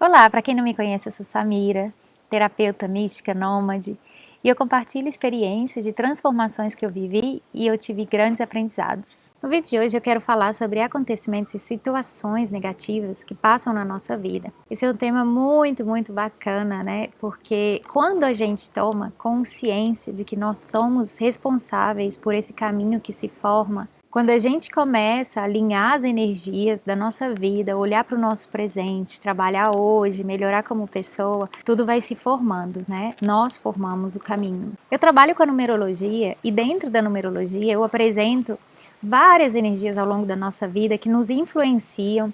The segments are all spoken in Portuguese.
Olá, para quem não me conhece, eu sou Samira, terapeuta mística nômade, e eu compartilho experiências de transformações que eu vivi e eu tive grandes aprendizados. No vídeo de hoje eu quero falar sobre acontecimentos e situações negativas que passam na nossa vida. Esse é um tema muito bacana, né? Porque quando a gente toma consciência de que nós somos responsáveis por esse caminho que se forma, quando a gente começa a alinhar as energias da nossa vida, olhar para o nosso presente, trabalhar hoje, melhorar como pessoa, tudo vai se formando, né? Nós formamos o caminho. Eu trabalho com a numerologia e dentro da numerologia eu apresento várias energias ao longo da nossa vida que nos influenciam.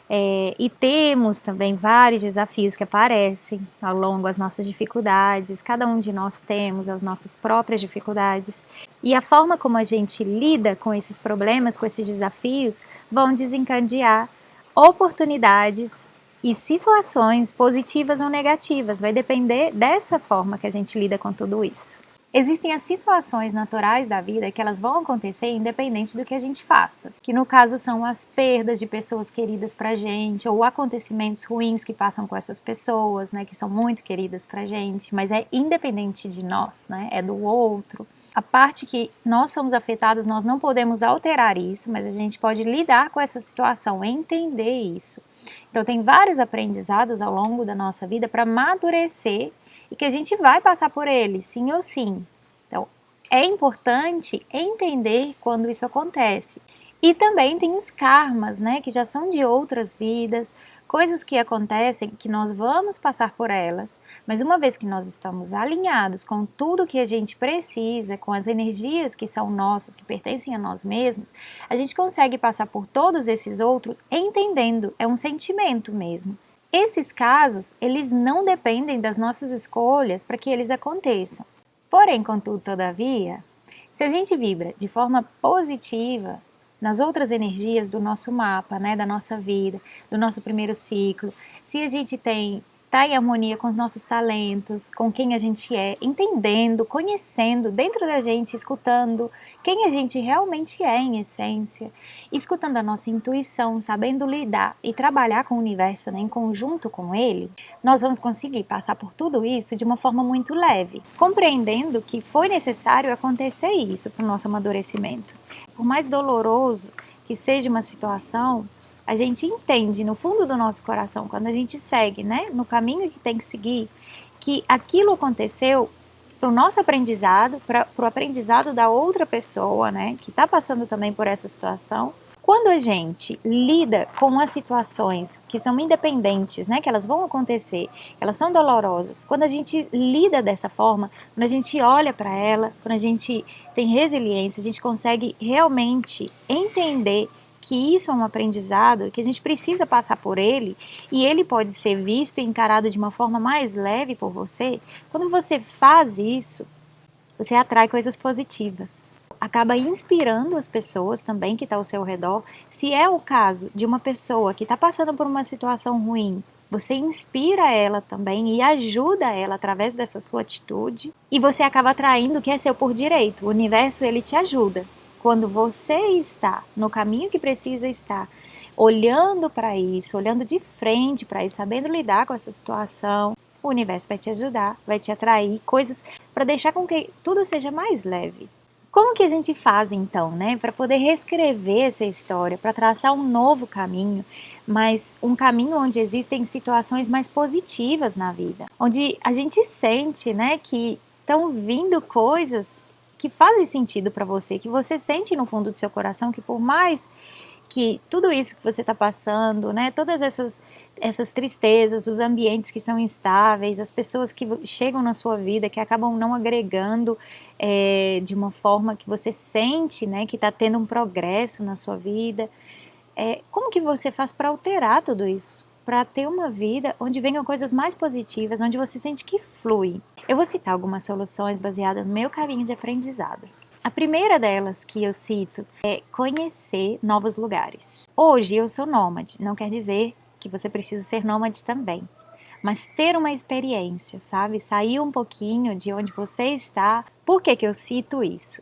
E temos também vários desafios que aparecem ao longo das nossas dificuldades, cada um de nós temos as nossas próprias dificuldades, e a forma como a gente lida com esses problemas, com esses desafios, vão desencadear oportunidades e situações positivas ou negativas, vai depender dessa forma que a gente lida com tudo isso. Existem as situações naturais da vida que elas vão acontecer independente do que a gente faça, que no caso são as perdas de pessoas queridas pra gente, ou acontecimentos ruins que passam com essas pessoas, né, que são muito queridas pra gente, mas é independente de nós, né, é do outro. A parte que nós somos afetados, nós não podemos alterar isso, mas a gente pode lidar com essa situação, entender isso. Então tem vários aprendizados ao longo da nossa vida para amadurecer e que a gente vai passar por eles, sim ou sim. Então, é importante entender quando isso acontece. E também tem os karmas, né, que já são de outras vidas, coisas que acontecem que nós vamos passar por elas, mas uma vez que nós estamos alinhados com tudo que a gente precisa, com as energias que são nossas, que pertencem a nós mesmos, a gente consegue passar por todos esses outros entendendo, é um sentimento mesmo. Esses casos, eles não dependem das nossas escolhas para que eles aconteçam. Porém, contudo, todavia, se a gente vibra de forma positiva nas outras energias do nosso mapa, né, da nossa vida, do nosso primeiro ciclo, se a gente está em harmonia com os nossos talentos, com quem a gente é, entendendo, conhecendo dentro da gente, escutando quem a gente realmente é em essência, escutando a nossa intuição, sabendo lidar e trabalhar com o universo, né, em conjunto com ele, nós vamos conseguir passar por tudo isso de uma forma muito leve, compreendendo que foi necessário acontecer isso para o nosso amadurecimento. Por mais doloroso que seja uma situação, a gente entende no fundo do nosso coração, quando a gente segue, né, no caminho que tem que seguir, que aquilo aconteceu para o nosso aprendizado, para o aprendizado da outra pessoa, né, que está passando também por essa situação. Quando a gente lida com as situações que são independentes, né, que elas vão acontecer, elas são dolorosas, quando a gente lida dessa forma, quando a gente olha para ela, quando a gente tem resiliência, a gente consegue realmente entender que isso é um aprendizado, que a gente precisa passar por ele, e ele pode ser visto e encarado de uma forma mais leve por você. Quando você faz isso, você atrai coisas positivas. Acaba inspirando as pessoas também que estão ao seu redor. Se é o caso de uma pessoa que está passando por uma situação ruim, você inspira ela também e ajuda ela através dessa sua atitude, e você acaba atraindo o que é seu por direito. O universo, ele te ajuda. Quando você está no caminho que precisa estar, olhando para isso, olhando de frente para isso, sabendo lidar com essa situação, o universo vai te ajudar, vai te atrair coisas para deixar com que tudo seja mais leve. Como que a gente faz então, né, para poder reescrever essa história, para traçar um novo caminho, mas um caminho onde existem situações mais positivas na vida, onde a gente sente, né, que estão vindo coisas que fazem sentido para você, que você sente no fundo do seu coração que por mais que tudo isso que você está passando, né, todas essas tristezas, os ambientes que são instáveis, as pessoas que chegam na sua vida que acabam não agregando de uma forma que você sente, né, que está tendo um progresso na sua vida, como que você faz para alterar tudo isso? Para ter uma vida onde venham coisas mais positivas, onde você sente que flui. Eu vou citar algumas soluções baseadas no meu caminho de aprendizado. A primeira delas que eu cito é conhecer novos lugares. Hoje eu sou nômade, não quer dizer que você precisa ser nômade também, mas ter uma experiência, sabe? Sair um pouquinho de onde você está. Por que que eu cito isso?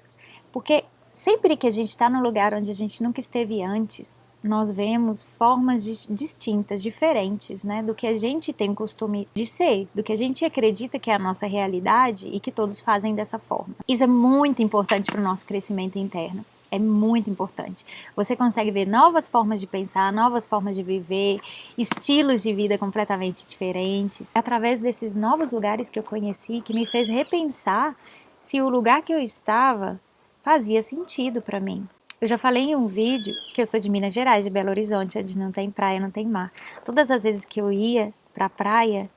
Porque sempre que a gente está num lugar onde a gente nunca esteve antes, nós vemos formas distintas, diferentes, né, do que a gente tem o costume de ser, do que a gente acredita que é a nossa realidade e que todos fazem dessa forma. Isso é muito importante para o nosso crescimento interno. É muito importante. Você consegue ver novas formas de pensar, novas formas de viver, estilos de vida completamente diferentes. Através desses novos lugares que eu conheci, que me fez repensar se o lugar que eu estava fazia sentido para mim. Eu já falei em um vídeo que eu sou de Minas Gerais, de Belo Horizonte, onde não tem praia, não tem mar. Todas as vezes que eu ia para a praia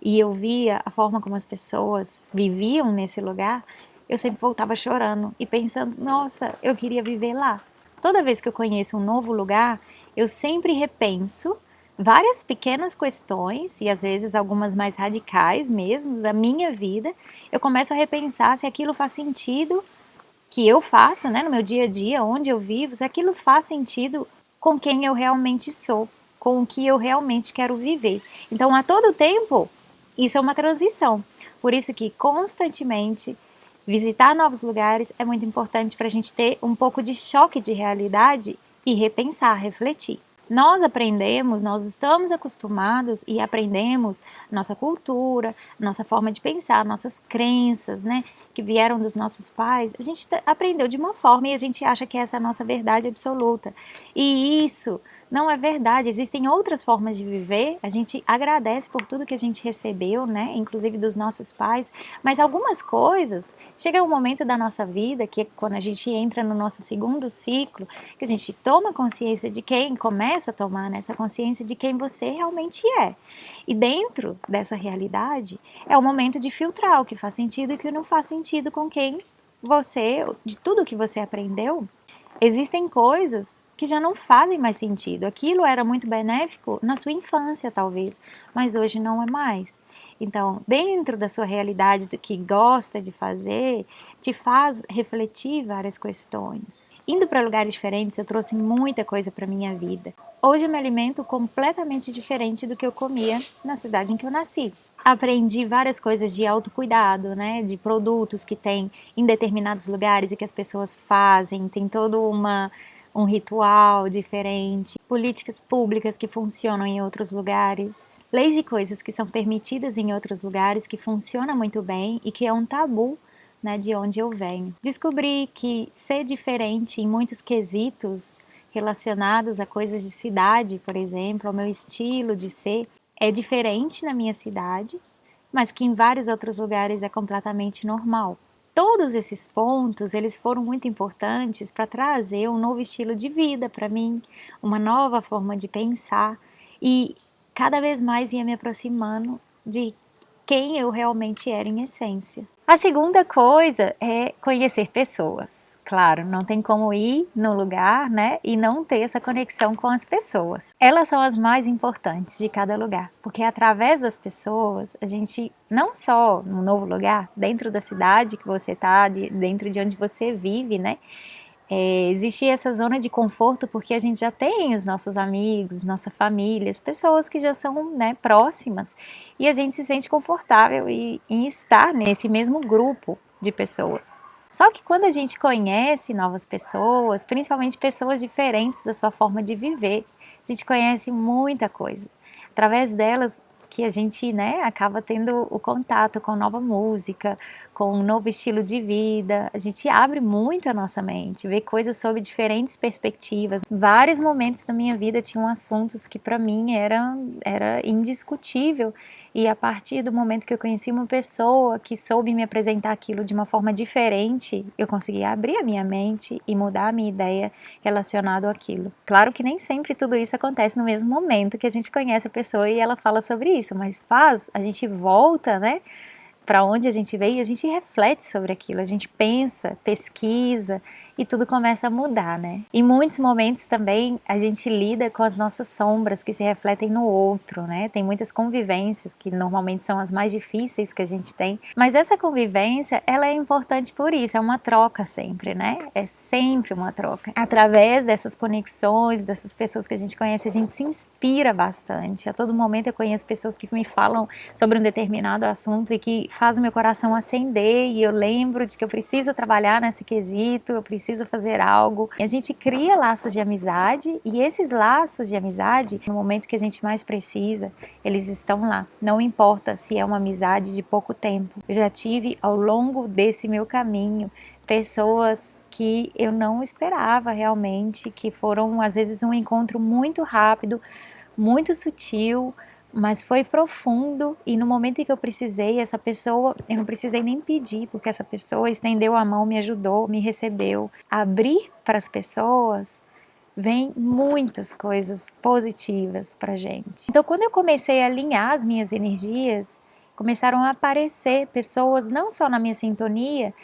e eu via a forma como as pessoas viviam nesse lugar, eu sempre voltava chorando e pensando, nossa, eu queria viver lá. Toda vez que eu conheço um novo lugar, eu sempre repenso várias pequenas questões, e às vezes algumas mais radicais mesmo, da minha vida. Eu começo a repensar se aquilo faz sentido que eu faço, né, no meu dia a dia, onde eu vivo, se aquilo faz sentido com quem eu realmente sou, com o que eu realmente quero viver. Então, a todo tempo, isso é uma transição. Por isso que constantemente visitar novos lugares é muito importante para a gente ter um pouco de choque de realidade e repensar, refletir. Nós aprendemos, nós estamos acostumados e aprendemos nossa cultura, nossa forma de pensar, nossas crenças, né, que vieram dos nossos pais. A gente aprendeu de uma forma e a gente acha que essa é a nossa verdade absoluta. E isso não é verdade, existem outras formas de viver. A gente agradece por tudo que a gente recebeu, né, inclusive dos nossos pais, mas algumas coisas, chega um momento da nossa vida, que é quando a gente entra no nosso segundo ciclo, que a gente toma consciência de quem, começa a tomar essa consciência de quem você realmente é. E dentro dessa realidade, é o momento de filtrar o que faz sentido e o que não faz sentido com quem você, de tudo que você aprendeu. Existem coisas que já não fazem mais sentido. Aquilo era muito benéfico na sua infância, talvez, mas hoje não é mais. Então, dentro da sua realidade, do que gosta de fazer, te faz refletir várias questões. Indo para lugares diferentes, eu trouxe muita coisa para minha vida. Hoje eu me alimento completamente diferente do que eu comia na cidade em que eu nasci. Aprendi várias coisas de autocuidado, né, de produtos que tem em determinados lugares e que as pessoas fazem, tem todo um ritual diferente, políticas públicas que funcionam em outros lugares, leis de coisas que são permitidas em outros lugares, que funcionam muito bem e que é um tabu, né, de onde eu venho. Descobri que ser diferente em muitos quesitos relacionados a coisas de cidade, por exemplo, ao meu estilo de ser, é diferente na minha cidade, mas que em vários outros lugares é completamente normal. Todos esses pontos, eles foram muito importantes para trazer um novo estilo de vida para mim, uma nova forma de pensar e cada vez mais ia me aproximando de quem eu realmente era em essência. A segunda coisa é conhecer pessoas. Claro, não tem como ir no lugar, né, e não ter essa conexão com as pessoas. Elas são as mais importantes de cada lugar, porque através das pessoas, a gente, não só no novo lugar, dentro da cidade que você está, dentro de onde você vive, né, existe essa zona de conforto porque a gente já tem os nossos amigos, nossa família, as pessoas que já são, né, próximas e a gente se sente confortável em estar nesse mesmo grupo de pessoas. Só que quando a gente conhece novas pessoas, principalmente pessoas diferentes da sua forma de viver, a gente conhece muita coisa. Através delas que a gente, né, acaba tendo o contato com nova música, com um novo estilo de vida, a gente abre muito a nossa mente, vê coisas sob diferentes perspectivas. Vários momentos da minha vida tinham assuntos que para mim era indiscutível e a partir do momento que eu conheci uma pessoa que soube me apresentar aquilo de uma forma diferente, eu consegui abrir a minha mente e mudar a minha ideia relacionada àquilo. Claro que nem sempre tudo isso acontece no mesmo momento que a gente conhece a pessoa e ela fala sobre isso, mas a gente volta, né, para onde a gente veio e a gente reflete sobre aquilo, a gente pensa, pesquisa e tudo começa a mudar, né? Em muitos momentos também a gente lida com as nossas sombras que se refletem no outro, né? Tem muitas convivências que normalmente são as mais difíceis que a gente tem, mas essa convivência, ela é importante por isso, é uma troca sempre, né? É sempre uma troca. Através dessas conexões, dessas pessoas que a gente conhece, a gente se inspira bastante. A todo momento eu conheço pessoas que me falam sobre um determinado assunto e que faz o meu coração acender e eu lembro de que eu preciso trabalhar nesse quesito, eu preciso preciso fazer algo. E a gente cria laços de amizade e esses laços de amizade, no momento que a gente mais precisa, eles estão lá. Não importa se é uma amizade de pouco tempo. Eu já tive ao longo desse meu caminho pessoas que eu não esperava realmente, que foram às vezes um encontro muito rápido, muito sutil, mas foi profundo, e no momento em que eu precisei, essa pessoa, eu não precisei nem pedir, porque essa pessoa estendeu a mão, me ajudou, me recebeu. Abrir para as pessoas, vem muitas coisas positivas pra gente. Então, quando eu comecei a alinhar as minhas energias, começaram a aparecer pessoas não só na minha sintonia,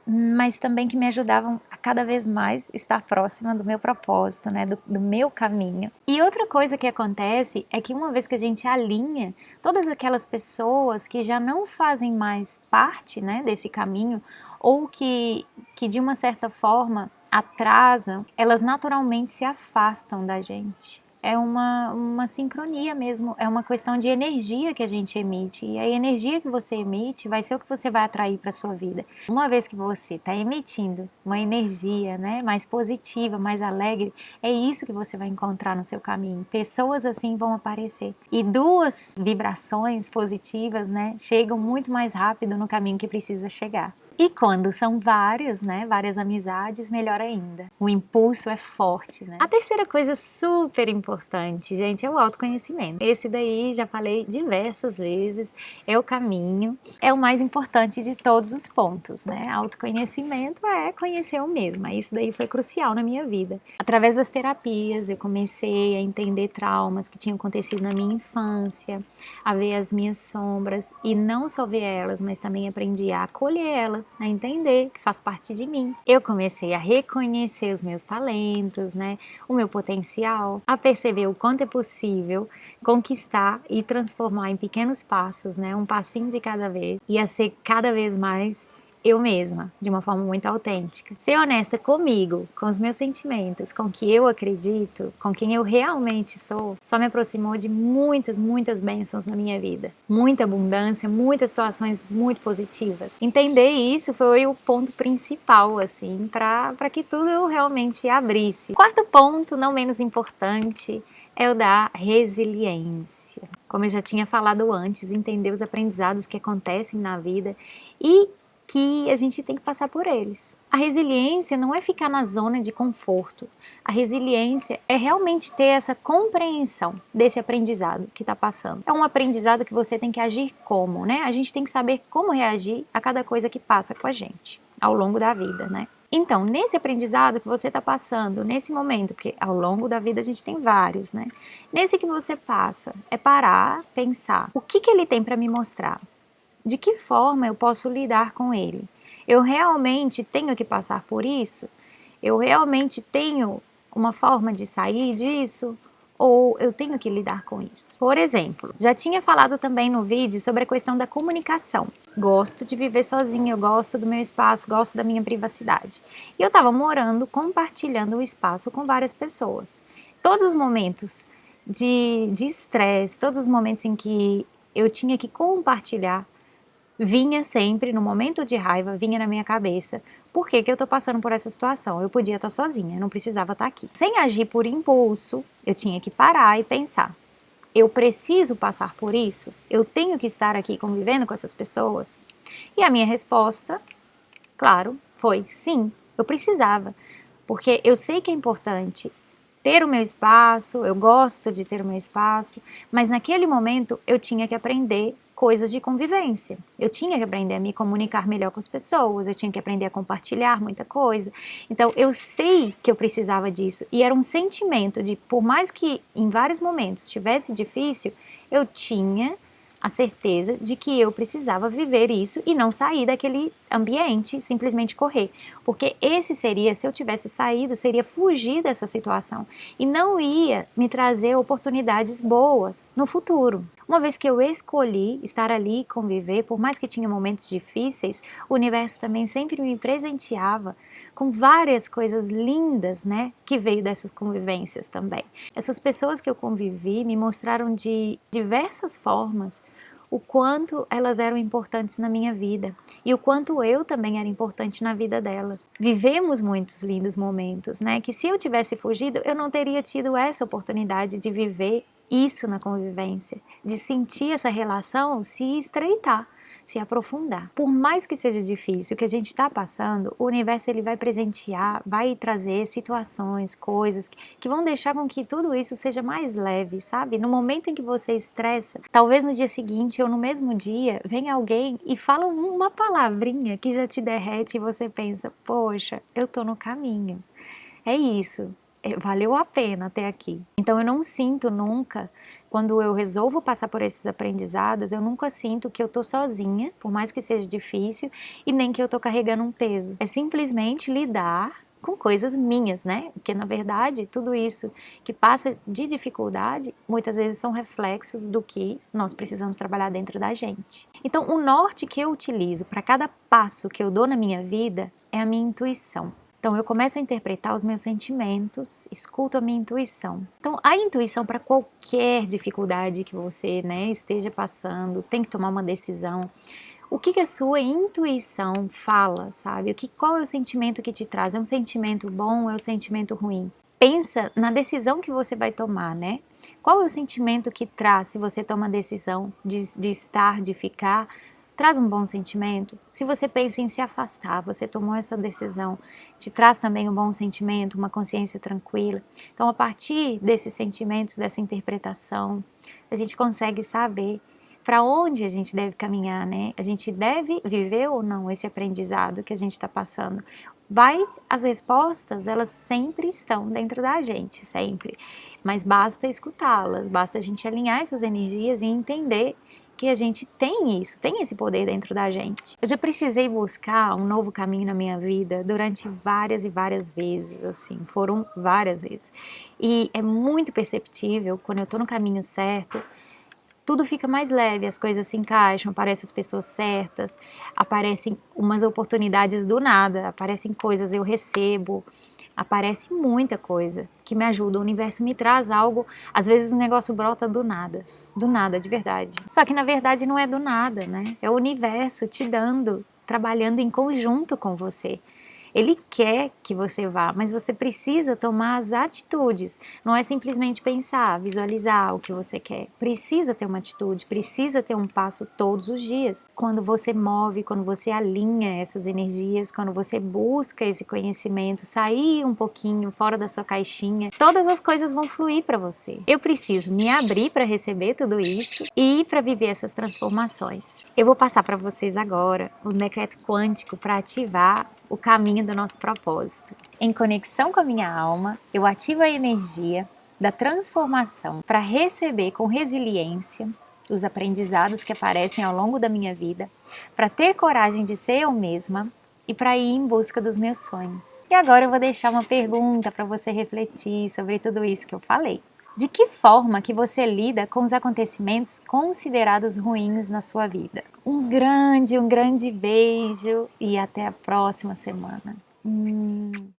mas também que me ajudavam a cada vez mais estar próxima do meu propósito, né, do meu caminho. E outra coisa que acontece é que uma vez que a gente alinha, todas aquelas pessoas que já não fazem mais parte, né, desse caminho, ou que de uma certa forma atrasam, elas naturalmente se afastam da gente. É uma sincronia mesmo, é uma questão de energia que a gente emite, e a energia que você emite vai ser o que você vai atrair para a sua vida. Uma vez que você está emitindo uma energia, né, mais positiva, mais alegre, é isso que você vai encontrar no seu caminho. Pessoas assim vão aparecer. E duas vibrações positivas, né, chegam muito mais rápido no caminho que precisa chegar. E quando são várias, né, várias amizades, melhor ainda. O impulso é forte, né? A terceira coisa super importante, gente, é o autoconhecimento. Esse daí, já falei diversas vezes, é o caminho, é o mais importante de todos os pontos, né? Autoconhecimento é conhecer eu mesma. Isso daí foi crucial na minha vida. Através das terapias, eu comecei a entender traumas que tinham acontecido na minha infância, a ver as minhas sombras, e não só ver elas, mas também aprendi a acolher elas, a entender que faz parte de mim. Eu comecei a reconhecer os meus talentos, né, o meu potencial, a perceber o quanto é possível conquistar e transformar em pequenos passos, né, um passinho de cada vez, e a ser cada vez mais eu mesma, de uma forma muito autêntica. Ser honesta comigo, com os meus sentimentos, com o que eu acredito, com quem eu realmente sou, só me aproximou de muitas, muitas bênçãos na minha vida. Muita abundância, muitas situações muito positivas. Entender isso foi o ponto principal, assim, para que tudo realmente abrisse. Quarto ponto, não menos importante, é o da resiliência. Como eu já tinha falado antes, entender os aprendizados que acontecem na vida e que a gente tem que passar por eles. A resiliência não é ficar na zona de conforto. A resiliência é realmente ter essa compreensão desse aprendizado que está passando. É um aprendizado que você tem que agir como, né? A gente tem que saber como reagir a cada coisa que passa com a gente ao longo da vida, né? Então, nesse aprendizado que você está passando, nesse momento, porque ao longo da vida a gente tem vários, né? Nesse que você passa, é parar, pensar, o que ele tem para me mostrar? De que forma eu posso lidar com ele? Eu realmente tenho que passar por isso? Eu realmente tenho uma forma de sair disso? Ou eu tenho que lidar com isso? Por exemplo, já tinha falado também no vídeo sobre a questão da comunicação. Gosto de viver sozinha, eu gosto do meu espaço, gosto da minha privacidade. E eu estava morando, compartilhando o espaço com várias pessoas. Todos os momentos de estresse, todos os momentos em que eu tinha que compartilhar, vinha sempre, no momento de raiva, vinha na minha cabeça, por que eu tô passando por essa situação? Eu podia estar sozinha, não precisava estar aqui. Sem agir por impulso, eu tinha que parar e pensar, eu preciso passar por isso? Eu tenho que estar aqui convivendo com essas pessoas? E a minha resposta, claro, foi sim, eu precisava, porque eu sei que é importante ter o meu espaço, eu gosto de ter o meu espaço, mas naquele momento eu tinha que aprender coisas de convivência. Eu tinha que aprender a me comunicar melhor com as pessoas, eu tinha que aprender a compartilhar muita coisa. Então eu sei que eu precisava disso e era um sentimento de, por mais que em vários momentos estivesse difícil, eu tinha a certeza de que eu precisava viver isso e não sair daquele ambiente, simplesmente correr. Porque esse seria, se eu tivesse saído, seria fugir dessa situação e não ia me trazer oportunidades boas no futuro. Uma vez que eu escolhi estar ali e conviver, por mais que tinha momentos difíceis, o universo também sempre me presenteava com várias coisas lindas, né, que veio dessas convivências também. Essas pessoas que eu convivi me mostraram de diversas formas o quanto elas eram importantes na minha vida e o quanto eu também era importante na vida delas. Vivemos muitos lindos momentos, né? Que se eu tivesse fugido, eu não teria tido essa oportunidade de viver isso na convivência, de sentir essa relação se estreitar, se aprofundar. Por mais que seja difícil o que a gente está passando, o universo ele vai presentear, vai trazer situações, coisas que vão deixar com que tudo isso seja mais leve, sabe? No momento em que você estressa, talvez no dia seguinte ou no mesmo dia, vem alguém e fala uma palavrinha que já te derrete e você pensa, poxa, eu tô no caminho. É isso. Valeu a pena até aqui. Então eu não sinto nunca, quando eu resolvo passar por esses aprendizados, eu nunca sinto que eu tô sozinha, por mais que seja difícil, e nem que eu tô carregando um peso. É simplesmente lidar com coisas minhas, né? Porque na verdade tudo isso que passa de dificuldade, muitas vezes são reflexos do que nós precisamos trabalhar dentro da gente. Então o norte que eu utilizo para cada passo que eu dou na minha vida é a minha intuição. Então eu começo a interpretar os meus sentimentos, escuto a minha intuição. Então a intuição para qualquer dificuldade que você, né, esteja passando, tem que tomar uma decisão. O que a sua intuição fala, sabe? Qual é o sentimento que te traz? É um sentimento bom ou é um sentimento ruim? Pensa na decisão que você vai tomar, né? Qual é o sentimento que traz se você toma a decisão de estar, de ficar? Traz um bom sentimento? Se você pensa em se afastar, você tomou essa decisão, te traz também um bom sentimento, uma consciência tranquila. Então, a partir desses sentimentos, dessa interpretação, a gente consegue saber para onde a gente deve caminhar, né? A gente deve viver ou não esse aprendizado que a gente está passando? As respostas, elas sempre estão dentro da gente, sempre. Mas basta escutá-las, basta a gente alinhar essas energias e entender que a gente tem isso, tem esse poder dentro da gente. Eu já precisei buscar um novo caminho na minha vida durante várias e várias vezes, assim, foram várias vezes. E é muito perceptível, quando eu tô no caminho certo, tudo fica mais leve, as coisas se encaixam, aparecem as pessoas certas, aparecem umas oportunidades do nada, aparecem coisas, eu recebo, aparece muita coisa que me ajuda, o universo me traz algo, às vezes o negócio brota do nada, de verdade. Só que na verdade não é do nada, né? É o universo te dando, trabalhando em conjunto com você. Ele quer que você vá, mas você precisa tomar as atitudes. Não é simplesmente pensar, visualizar o que você quer. Precisa ter uma atitude, precisa ter um passo todos os dias. Quando você move, quando você alinha essas energias, quando você busca esse conhecimento, sair um pouquinho fora da sua caixinha, todas as coisas vão fluir para você. Eu preciso me abrir para receber tudo isso e para viver essas transformações. Eu vou passar para vocês agora um decreto quântico para ativar o caminho do nosso propósito. Em conexão com a minha alma, eu ativo a energia da transformação para receber com resiliência os aprendizados que aparecem ao longo da minha vida, para ter coragem de ser eu mesma e para ir em busca dos meus sonhos. E agora eu vou deixar uma pergunta para você refletir sobre tudo isso que eu falei. De que forma que você lida com os acontecimentos considerados ruins na sua vida? Um grande beijo e até a próxima semana.